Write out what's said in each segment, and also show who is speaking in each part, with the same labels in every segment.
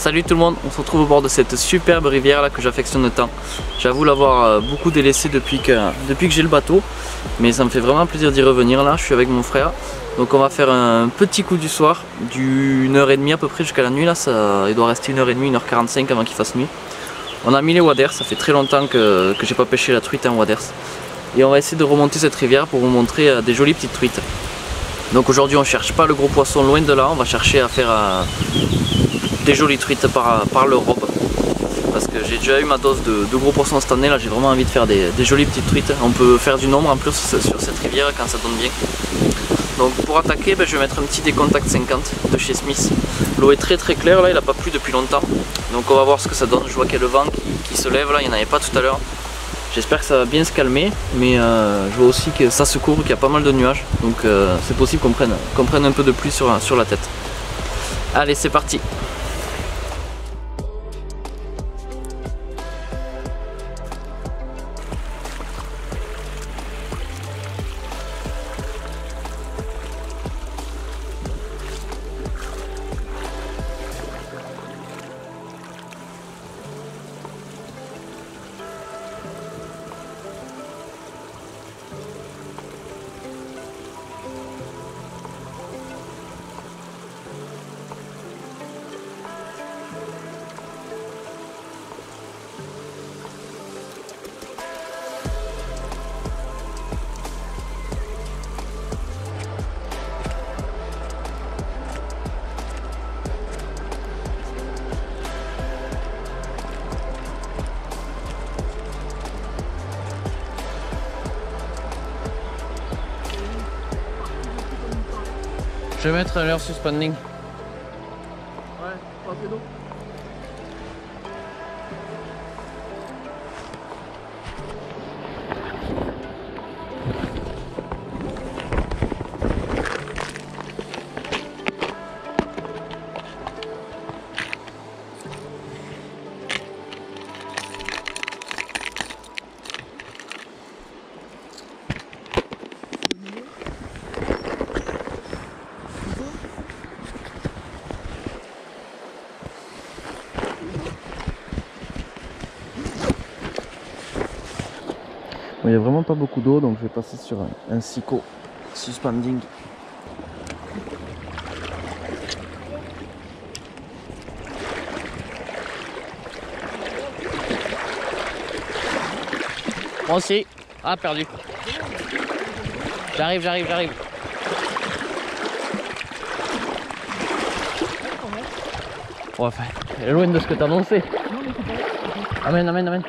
Speaker 1: Salut tout le monde, on se retrouve au bord de cette superbe rivière là que j'affectionne tant. J'avoue l'avoir beaucoup délaissé depuis que j'ai le bateau, mais ça me fait vraiment plaisir d'y revenir là. Je suis avec mon frère, donc on va faire un petit coup du soir d'une heure et demie à peu près jusqu'à la nuit là. Il doit rester 1h30, 1h45 avant qu'il fasse nuit. On a mis les waders, ça fait très longtemps que j'ai pas pêché la truite en waders. Et on va essayer de remonter cette rivière pour vous montrer des jolies petites truites. Donc aujourd'hui on cherche pas le gros poisson, loin de là, on va chercher à faire des jolies truites par le robe, parce que j'ai déjà eu ma dose de gros poissons cette année. Là j'ai vraiment envie de faire des jolies petites truites. On peut faire du nombre en plus sur cette rivière quand ça donne bien. Donc pour attaquer, je vais mettre un petit décontact 50 de chez Smith. L'eau est très claire là, il n'a pas plu depuis longtemps, donc on va voir ce que ça donne. Je vois qu'il y a le vent qui se lève là, il n'y en avait pas tout à l'heure. J'espère que ça va bien se calmer, mais je vois aussi que ça se couvre, qu'il y a pas mal de nuages, donc c'est possible qu'on prenne un peu de pluie sur la tête. Allez, c'est parti! Je vais mettre leur suspending.
Speaker 2: Ouais, pas fait d'eau.
Speaker 1: Il n'y a vraiment pas beaucoup d'eau, donc je vais passer sur un Sico suspending. Moi aussi. Ah, perdu. J'arrive. Ouais, enfin, elle est loin de ce que t'as annoncé. Amène.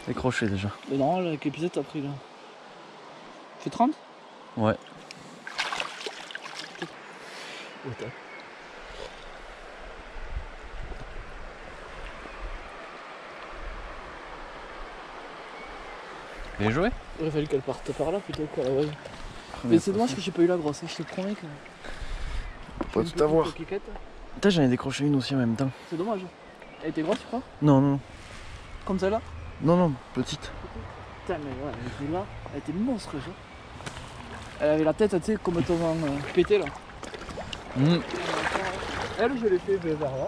Speaker 1: Décroché déjà.
Speaker 2: Mais non, là, quel épisode t'as pris là? Fait 30?
Speaker 1: Ouais. Bien joué.
Speaker 2: Il aurait fallu qu'elle parte par là plutôt que ouais. Mais c'est dommage que j'ai pas eu la grosse, je te promets que.
Speaker 1: Pas tout avoir. Putain, j'en ai décroché une aussi en même temps.
Speaker 2: C'est dommage. Elle était grosse, tu crois?
Speaker 1: Non.
Speaker 2: Comme celle-là?
Speaker 1: Non, petite.
Speaker 2: Putain, mais ouais, elle était là, elle était monstrueuse. Elle avait la tête, tu sais, comme ton pété là. Elle, je l'ai fait vers là,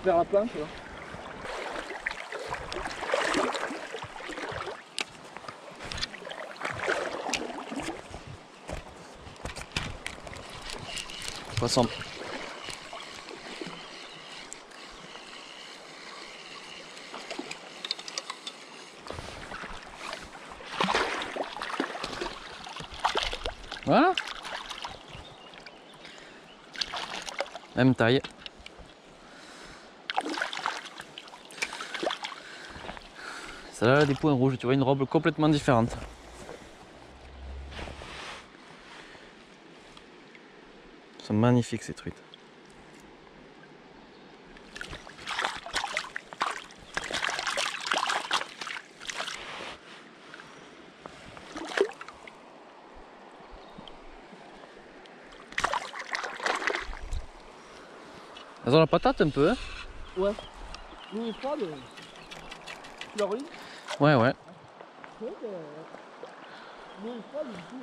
Speaker 2: vers la planche là.
Speaker 1: Poisson. Voilà. Même taille. Celle-là a des points rouges, tu vois, une robe complètement différente. Elles sont magnifiques ces truites. Elles ont la patate un peu, hein?
Speaker 2: Ouais. L'eau est froide. Tu la relis?
Speaker 1: Ouais.
Speaker 2: Ouais, l'eau est froide du coup.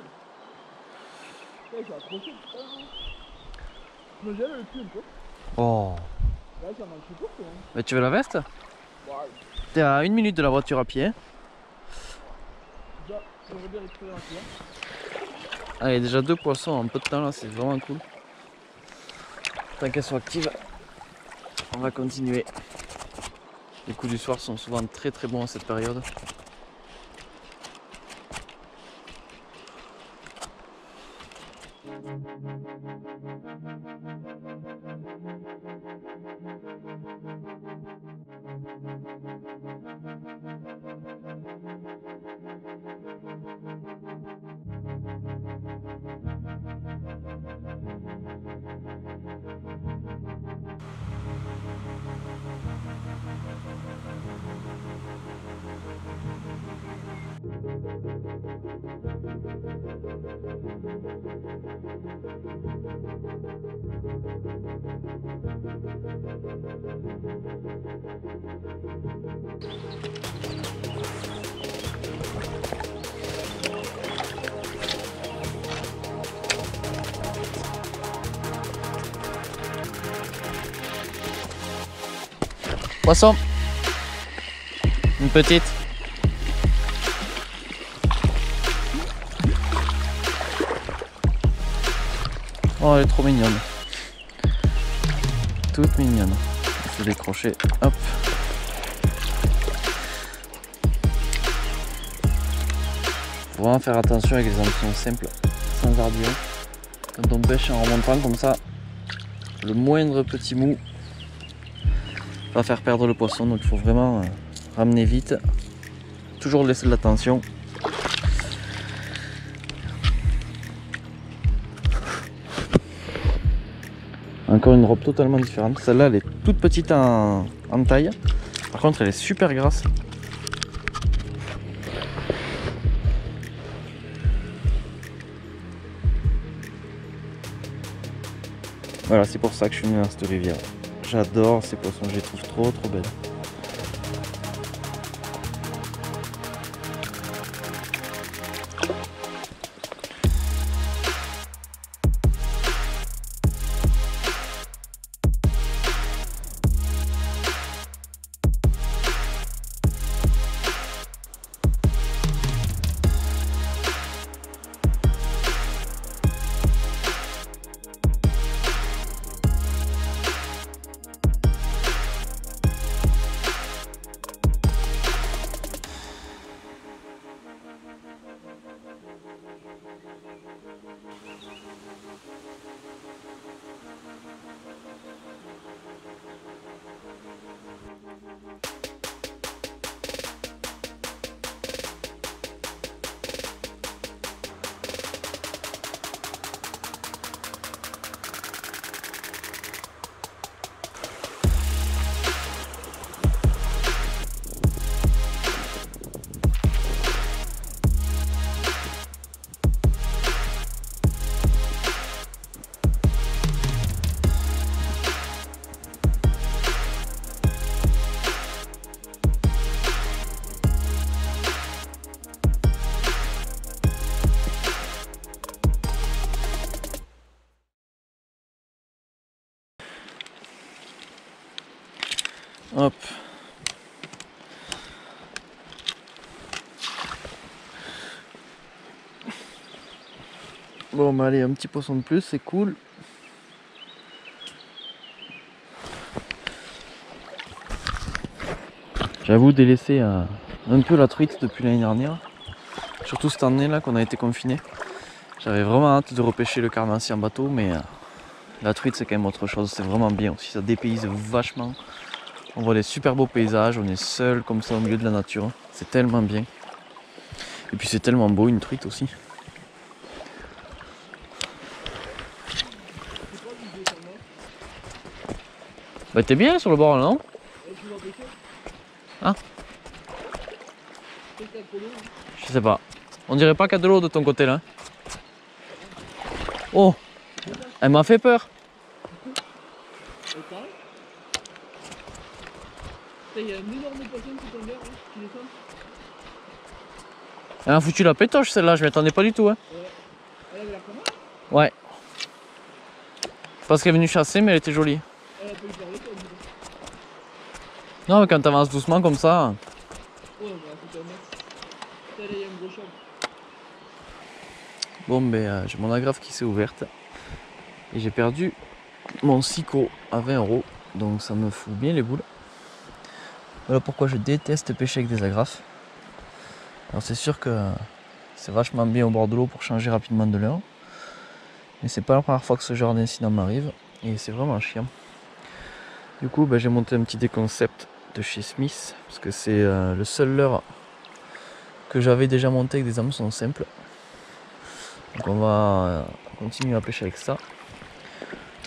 Speaker 2: Là, j'ai accroché. Je me gèle le cul un peu.
Speaker 1: Oh.
Speaker 2: Là, ça manque plus court quand même.
Speaker 1: Bah, tu veux la veste?
Speaker 2: Ouais.
Speaker 1: T'es à 1 minute de la voiture à pied.
Speaker 2: Déjà, j'aurais bien récupéré un client.
Speaker 1: Allez, déjà 2 poissons en peu de temps là, c'est vraiment cool. Tant qu'elles sont actives, on va continuer. Les coups du soir sont souvent très très bons à cette période. Poisson. Une petite. Oh, elle est trop mignonne. Toute mignonne. Il faut décrocher. Hop. Faut vraiment faire attention avec les hameçons simples, sans ardillon. Quand on pêche en remontant comme ça, le moindre petit mou va faire perdre le poisson, donc il faut vraiment ramener vite, toujours laisser de la tension. Encore une robe totalement différente, celle-là elle est toute petite en taille, par contre elle est super grasse. Voilà, c'est pour ça que je suis venu dans cette rivière. J'adore ces poissons, je les trouve trop belles. Hop. Bon bah allez, un petit poisson de plus, c'est cool. J'avoue délaisser un peu la truite depuis l'année dernière. Surtout cette année là qu'on a été confiné. J'avais vraiment hâte de repêcher le carnassier en bateau, mais la truite c'est quand même autre chose, c'est vraiment bien aussi, ça dépayse vachement. On voit des super beaux paysages, on est seul comme ça au milieu de la nature, c'est tellement bien. Et puis c'est tellement beau une truite aussi. Bah t'es bien sur le bord là, non? Hein? Je sais pas. On dirait pas qu'il y a de l'eau de ton côté là. Oh! Elle m'a fait peur.
Speaker 2: Il y a un énorme poisson qui tombe là, qui descend.
Speaker 1: Elle a foutu la pétoche celle-là, je m'y attendais pas du tout. Hein.
Speaker 2: Elle avait la comment?
Speaker 1: Ouais. Parce qu'elle est venue chasser, mais elle était jolie.
Speaker 2: Elle a pas eu peur de toi, dis donc.
Speaker 1: Non, mais quand t'avances doucement comme ça.
Speaker 2: Ouais, bah écoute, un max. Là, il y a un gros champ.
Speaker 1: Bon, ben j'ai mon agrafe qui s'est ouverte. Et j'ai perdu mon sicot à 20 €. Donc ça me fout bien les boules. Voilà pourquoi je déteste pêcher avec des agrafes. Alors c'est sûr que c'est vachement bien au bord de l'eau pour changer rapidement de leurre. Mais c'est pas la première fois que ce genre d'incident m'arrive. Et c'est vraiment chiant. Du coup, j'ai monté un petit déconcept de chez Smith. Parce que c'est le seul leurre que j'avais déjà monté avec des hameçons simples. Donc on va continuer à pêcher avec ça.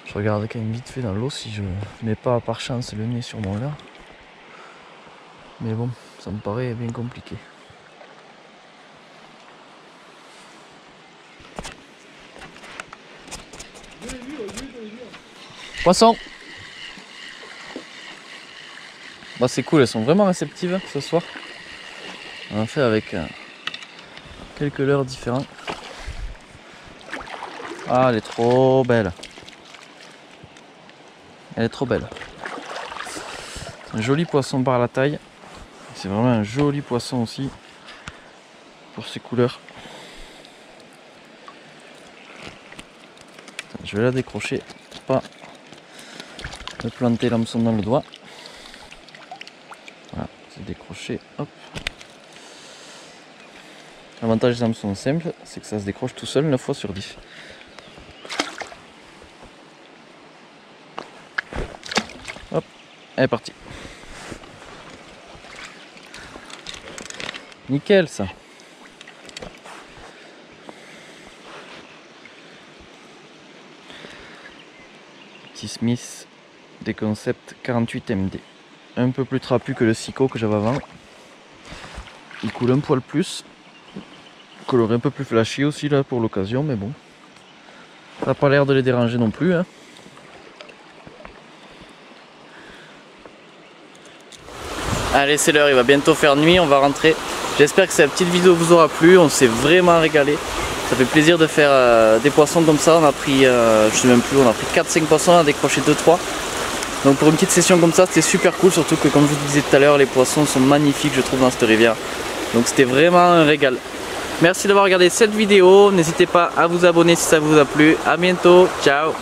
Speaker 1: Je regarde quand même vite fait dans l'eau si je mets pas par chance le nez sur mon leurre. Mais bon, ça me paraît bien compliqué. Poisson! Bah c'est cool, elles sont vraiment réceptives ce soir. On a fait avec quelques leurres différents. Ah, elle est trop belle. Elle est trop belle. C'est un joli poisson par la taille. C'est vraiment un joli poisson aussi. Pour ses couleurs. Attends, je vais la décrocher pour pas me planter l'hameçon dans le doigt. Voilà, c'est décroché. Hop. L'avantage des hameçons simples, c'est que ça se décroche tout seul 9 fois sur 10. Hop, elle est partie. Nickel ça. Petit Smith Déconcept 48 MD. Un peu plus trapu que le sicot que j'avais avant. Il coule un poil plus. Coloré un peu plus flashy aussi là pour l'occasion, mais bon. Ça n'a pas l'air de les déranger non plus. Hein. Allez, c'est l'heure, il va bientôt faire nuit, on va rentrer. J'espère que cette petite vidéo vous aura plu, on s'est vraiment régalé. Ça fait plaisir de faire des poissons comme ça. On a pris, je sais même plus, on a pris 4-5 poissons, on a décroché 2-3. Donc pour une petite session comme ça, c'était super cool, surtout que comme je vous disais tout à l'heure, les poissons sont magnifiques je trouve dans cette rivière. Donc c'était vraiment un régal. Merci d'avoir regardé cette vidéo, n'hésitez pas à vous abonner si ça vous a plu. À bientôt, ciao.